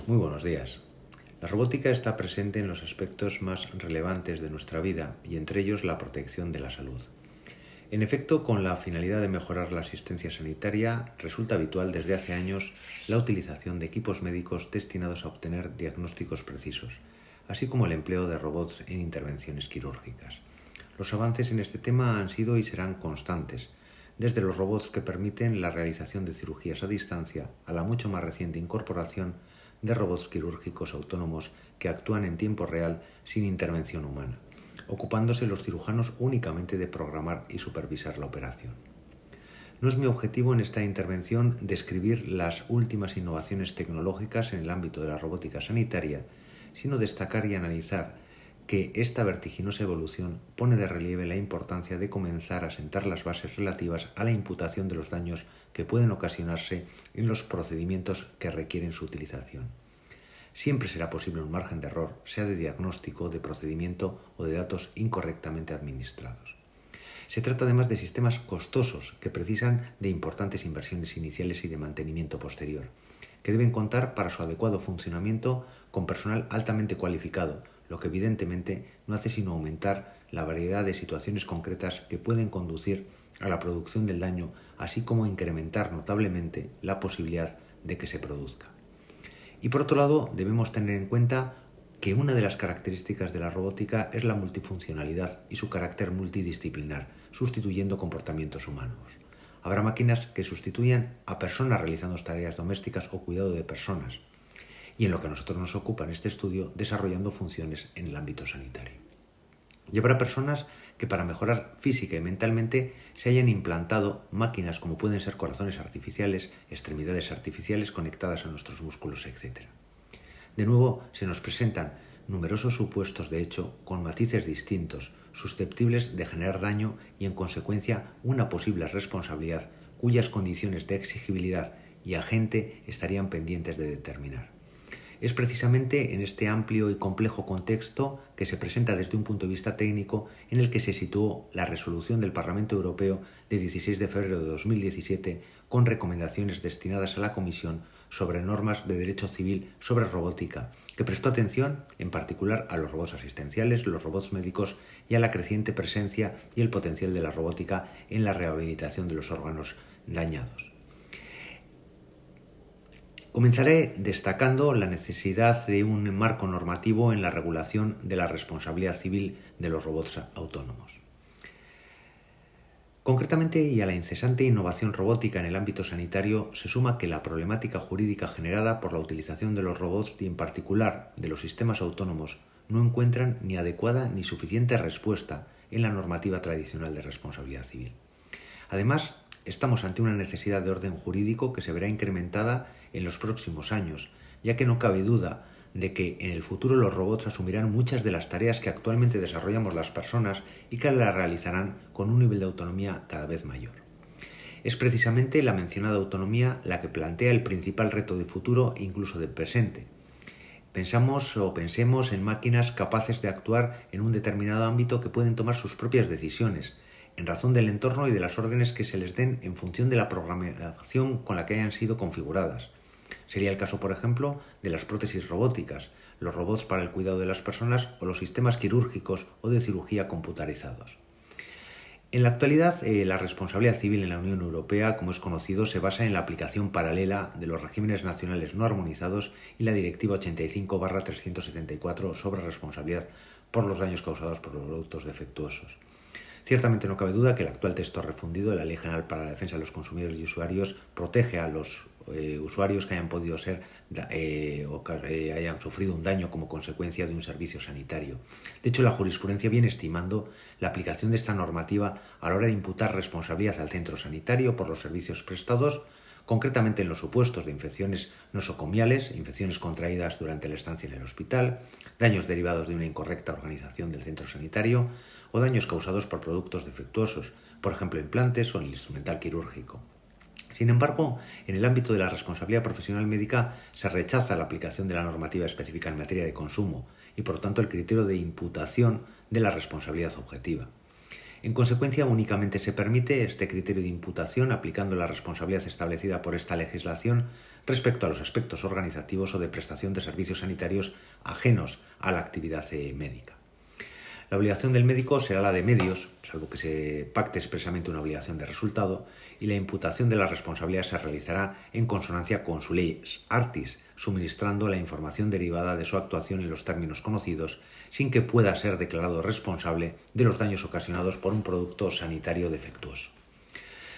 Muy buenos días. La robótica está presente en los aspectos más relevantes de nuestra vida y entre ellos la protección de la salud. En efecto, con la finalidad de mejorar la asistencia sanitaria, resulta habitual desde hace años la utilización de equipos médicos destinados a obtener diagnósticos precisos, así como el empleo de robots en intervenciones quirúrgicas. Los avances en este tema han sido y serán constantes, desde los robots que permiten la realización de cirugías a distancia a la mucho más reciente incorporación de robots quirúrgicos autónomos que actúan en tiempo real sin intervención humana, ocupándose los cirujanos únicamente de programar y supervisar la operación. No es mi objetivo en esta intervención describir las últimas innovaciones tecnológicas en el ámbito de la robótica sanitaria, sino destacar y analizar que esta vertiginosa evolución pone de relieve la importancia de comenzar a sentar las bases relativas a la imputación de los daños que pueden ocasionarse en los procedimientos que requieren su utilización. Siempre será posible un margen de error, sea de diagnóstico, de procedimiento o de datos incorrectamente administrados. Se trata además de sistemas costosos que precisan de importantes inversiones iniciales y de mantenimiento posterior, que deben contar para su adecuado funcionamiento con personal altamente cualificado, lo que evidentemente no hace sino aumentar la variedad de situaciones concretas que pueden conducir a la producción del daño, así como incrementar notablemente la posibilidad de que se produzca. Y por otro lado, debemos tener en cuenta que una de las características de la robótica es la multifuncionalidad y su carácter multidisciplinar, sustituyendo comportamientos humanos. Habrá máquinas que sustituyan a personas realizando tareas domésticas o cuidado de personas, y en lo que a nosotros nos ocupa en este estudio, desarrollando funciones en el ámbito sanitario. Y habrá personas que para mejorar física y mentalmente se hayan implantado máquinas como pueden ser corazones artificiales, extremidades artificiales conectadas a nuestros músculos, etc. De nuevo, se nos presentan numerosos supuestos de hecho con matices distintos, susceptibles de generar daño y en consecuencia una posible responsabilidad cuyas condiciones de exigibilidad y agente estarían pendientes de determinar. Es precisamente en este amplio y complejo contexto que se presenta desde un punto de vista técnico en el que se situó la resolución del Parlamento Europeo de 16 de febrero de 2017 con recomendaciones destinadas a la Comisión sobre normas de derecho civil sobre robótica, que prestó atención en particular a los robots asistenciales, los robots médicos y a la creciente presencia y el potencial de la robótica en la rehabilitación de los órganos dañados. Comenzaré destacando la necesidad de un marco normativo en la regulación de la responsabilidad civil de los robots autónomos. Concretamente, y a la incesante innovación robótica en el ámbito sanitario, se suma que la problemática jurídica generada por la utilización de los robots y en particular de los sistemas autónomos no encuentran ni adecuada ni suficiente respuesta en la normativa tradicional de responsabilidad civil. Además, estamos ante una necesidad de orden jurídico que se verá incrementada en los próximos años, ya que no cabe duda de que en el futuro los robots asumirán muchas de las tareas que actualmente desarrollamos las personas y que las realizarán con un nivel de autonomía cada vez mayor. Es precisamente la mencionada autonomía la que plantea el principal reto de futuro e incluso del presente. Pensemos en máquinas capaces de actuar en un determinado ámbito que pueden tomar sus propias decisiones, en razón del entorno y de las órdenes que se les den en función de la programación con la que hayan sido configuradas. Sería el caso, por ejemplo, de las prótesis robóticas, los robots para el cuidado de las personas o los sistemas quirúrgicos o de cirugía computarizados. En la actualidad, la responsabilidad civil en la Unión Europea, como es conocido, se basa en la aplicación paralela de los regímenes nacionales no armonizados y la Directiva 85/374 sobre responsabilidad por los daños causados por los productos defectuosos. Ciertamente no cabe duda que el actual texto refundido de la Ley General para la Defensa de los Consumidores y Usuarios protege a los usuarios que hayan podido ser o que hayan sufrido un daño como consecuencia de un servicio sanitario. De hecho, la jurisprudencia viene estimando la aplicación de esta normativa a la hora de imputar responsabilidad al centro sanitario por los servicios prestados, concretamente en los supuestos de infecciones nosocomiales, infecciones contraídas durante la estancia en el hospital, daños derivados de una incorrecta organización del centro sanitario o daños causados por productos defectuosos, por ejemplo implantes o en el instrumental quirúrgico. Sin embargo, en el ámbito de la responsabilidad profesional médica se rechaza la aplicación de la normativa específica en materia de consumo y, por tanto, el criterio de imputación de la responsabilidad objetiva. En consecuencia, únicamente se permite este criterio de imputación aplicando la responsabilidad establecida por esta legislación respecto a los aspectos organizativos o de prestación de servicios sanitarios ajenos a la actividad médica. La obligación del médico será la de medios, salvo que se pacte expresamente una obligación de resultado, y la imputación de la responsabilidad se realizará en consonancia con su lex artis, suministrando la información derivada de su actuación en los términos conocidos, sin que pueda ser declarado responsable de los daños ocasionados por un producto sanitario defectuoso.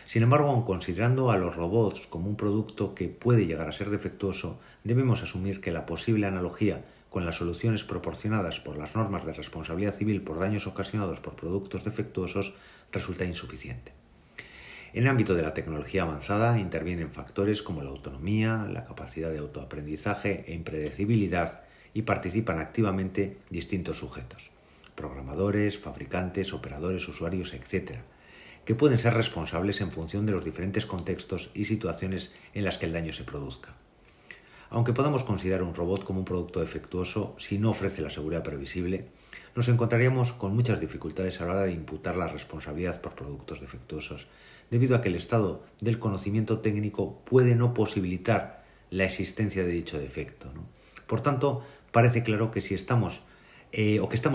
Sin embargo, aun considerando a los robots como un producto que puede llegar a ser defectuoso, debemos asumir que la posible analogía con las soluciones proporcionadas por las normas de responsabilidad civil por daños ocasionados por productos defectuosos resulta insuficiente. En el ámbito de la tecnología avanzada intervienen factores como la autonomía, la capacidad de autoaprendizaje e impredecibilidad y participan activamente distintos sujetos, programadores, fabricantes, operadores, usuarios, etc., que pueden ser responsables en función de los diferentes contextos y situaciones en las que el daño se produzca. Aunque podamos considerar un robot como un producto defectuoso, si no ofrece la seguridad previsible, nos encontraríamos con muchas dificultades a la hora de imputar la responsabilidad por productos defectuosos, debido a que el estado del conocimiento técnico puede no posibilitar la existencia de dicho defecto, ¿no? Por tanto, parece claro que estamos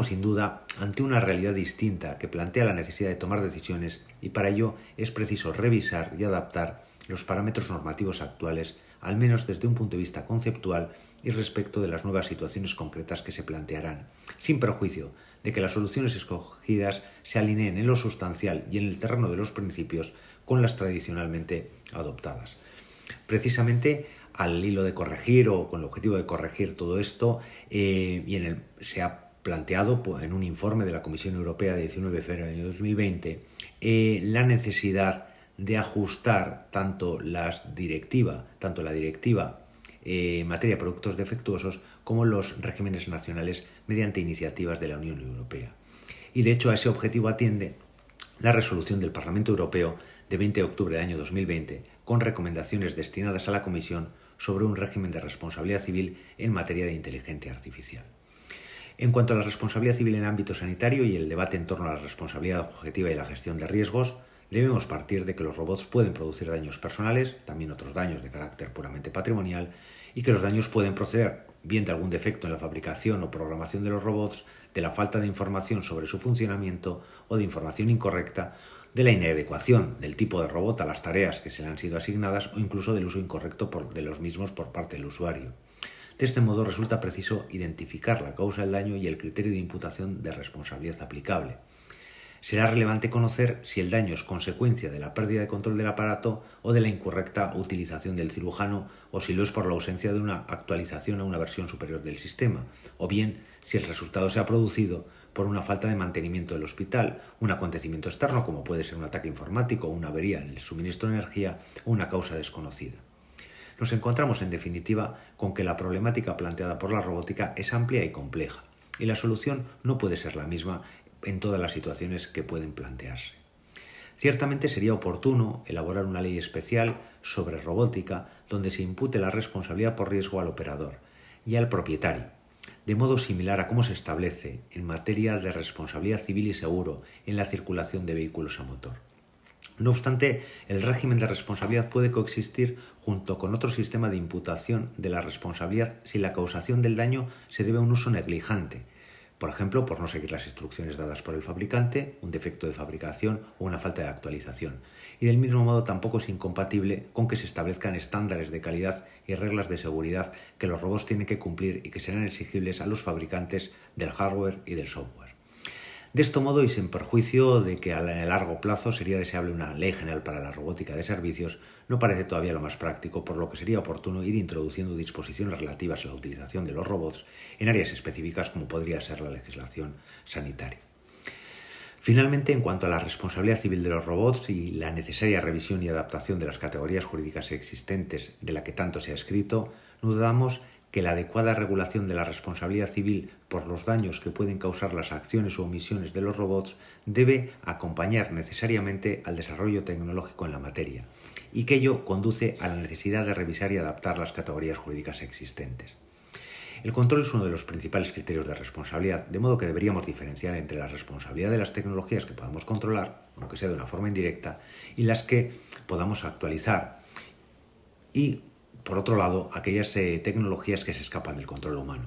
sin duda ante una realidad distinta que plantea la necesidad de tomar decisiones, y para ello es preciso revisar y adaptar los parámetros normativos actuales, al menos desde un punto de vista conceptual y respecto de las nuevas situaciones concretas que se plantearán, sin perjuicio de que las soluciones escogidas se alineen en lo sustancial y en el terreno de los principios con las tradicionalmente adoptadas. Precisamente al hilo de corregir o con el objetivo de corregir todo esto, se ha planteado en un informe de la Comisión Europea de 19 de febrero del año 2020 la necesidad de ajustar tanto la directiva en materia de productos defectuosos como los regímenes nacionales mediante iniciativas de la Unión Europea. Y de hecho a ese objetivo atiende la resolución del Parlamento Europeo de 20 de octubre del año 2020 con recomendaciones destinadas a la Comisión sobre un régimen de responsabilidad civil en materia de inteligencia artificial. En cuanto a la responsabilidad civil en el ámbito sanitario y el debate en torno a la responsabilidad objetiva y la gestión de riesgos, debemos partir de que los robots pueden producir daños personales, también otros daños de carácter puramente patrimonial, y que los daños pueden proceder bien de algún defecto en la fabricación o programación de los robots, de la falta de información sobre su funcionamiento o de información incorrecta, de la inadecuación del tipo de robot a las tareas que se le han sido asignadas o incluso del uso incorrecto de los mismos por parte del usuario. De este modo resulta preciso identificar la causa del daño y el criterio de imputación de responsabilidad aplicable. Será relevante conocer si el daño es consecuencia de la pérdida de control del aparato o de la incorrecta utilización del cirujano, o si lo es por la ausencia de una actualización a una versión superior del sistema, o bien si el resultado se ha producido por una falta de mantenimiento del hospital, un acontecimiento externo como puede ser un ataque informático o una avería en el suministro de energía o una causa desconocida. Nos encontramos en definitiva con que la problemática planteada por la robótica es amplia y compleja, y la solución no puede ser la misma en todas las situaciones que pueden plantearse. Ciertamente sería oportuno elaborar una ley especial sobre robótica donde se impute la responsabilidad por riesgo al operador y al propietario, de modo similar a cómo se establece en materia de responsabilidad civil y seguro en la circulación de vehículos a motor. No obstante, el régimen de responsabilidad puede coexistir junto con otro sistema de imputación de la responsabilidad si la causación del daño se debe a un uso negligente, por ejemplo, por no seguir las instrucciones dadas por el fabricante, un defecto de fabricación o una falta de actualización. Y del mismo modo tampoco es incompatible con que se establezcan estándares de calidad y reglas de seguridad que los robots tienen que cumplir y que serán exigibles a los fabricantes del hardware y del software. De este modo, y sin perjuicio de que en el largo plazo sería deseable una ley general para la robótica de servicios, no parece todavía lo más práctico, por lo que sería oportuno ir introduciendo disposiciones relativas a la utilización de los robots en áreas específicas como podría ser la legislación sanitaria. Finalmente, en cuanto a la responsabilidad civil de los robots y la necesaria revisión y adaptación de las categorías jurídicas existentes de la que tanto se ha escrito, no dudamos que la adecuada regulación de la responsabilidad civil por los daños que pueden causar las acciones o omisiones de los robots debe acompañar necesariamente al desarrollo tecnológico en la materia, y que ello conduce a la necesidad de revisar y adaptar las categorías jurídicas existentes. El control es uno de los principales criterios de responsabilidad, de modo que deberíamos diferenciar entre la responsabilidad de las tecnologías que podamos controlar, aunque sea de una forma indirecta, y las que podamos actualizar, y por otro lado, aquellas tecnologías que se escapan del control humano.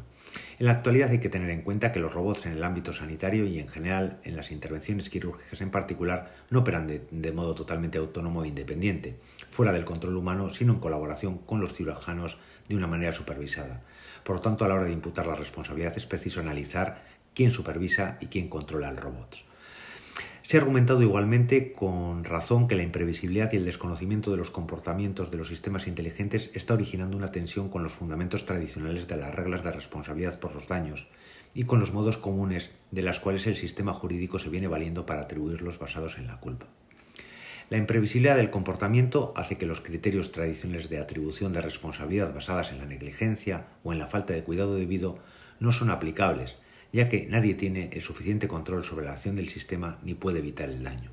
En la actualidad hay que tener en cuenta que los robots en el ámbito sanitario y en general en las intervenciones quirúrgicas en particular no operan de modo totalmente autónomo e independiente, fuera del control humano, sino en colaboración con los cirujanos de una manera supervisada. Por lo tanto, a la hora de imputar la responsabilidad es preciso analizar quién supervisa y quién controla el robot. Se ha argumentado igualmente con razón que la imprevisibilidad y el desconocimiento de los comportamientos de los sistemas inteligentes está originando una tensión con los fundamentos tradicionales de las reglas de responsabilidad por los daños y con los modos comunes de las cuales el sistema jurídico se viene valiendo para atribuirlos basados en la culpa. La imprevisibilidad del comportamiento hace que los criterios tradicionales de atribución de responsabilidad basadas en la negligencia o en la falta de cuidado debido no son aplicables, ya que nadie tiene el suficiente control sobre la acción del sistema ni puede evitar el daño.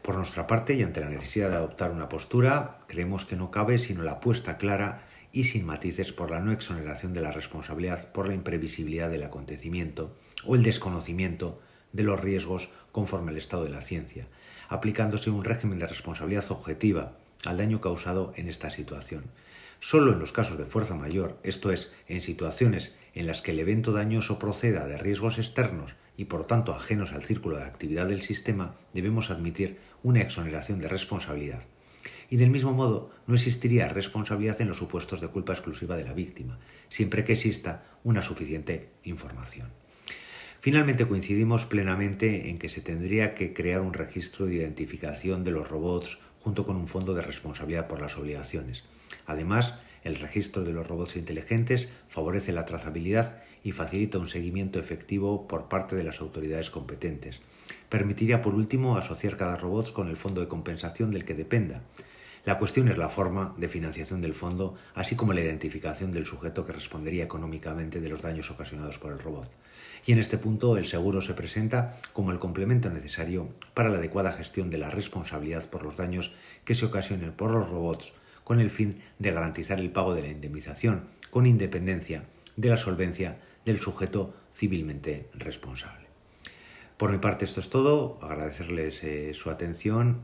Por nuestra parte, y ante la necesidad de adoptar una postura, creemos que no cabe sino la apuesta clara y sin matices por la no exoneración de la responsabilidad por la imprevisibilidad del acontecimiento o el desconocimiento de los riesgos conforme al estado de la ciencia, aplicándose un régimen de responsabilidad objetiva al daño causado en esta situación. Solo en los casos de fuerza mayor, esto es, en situaciones en las que el evento dañoso proceda de riesgos externos y por tanto ajenos al círculo de actividad del sistema, debemos admitir una exoneración de responsabilidad. Y del mismo modo, no existiría responsabilidad en los supuestos de culpa exclusiva de la víctima, siempre que exista una suficiente información. Finalmente, coincidimos plenamente en que se tendría que crear un registro de identificación de los robots junto con un fondo de responsabilidad por las obligaciones. Además, el registro de los robots inteligentes favorece la trazabilidad y facilita un seguimiento efectivo por parte de las autoridades competentes. Permitiría, por último, asociar cada robot con el fondo de compensación del que dependa. La cuestión es la forma de financiación del fondo, así como la identificación del sujeto que respondería económicamente de los daños ocasionados por el robot. Y en este punto el seguro se presenta como el complemento necesario para la adecuada gestión de la responsabilidad por los daños que se ocasionen por los robots, con el fin de garantizar el pago de la indemnización, con independencia de la solvencia del sujeto civilmente responsable. Por mi parte esto es todo, agradecerles su atención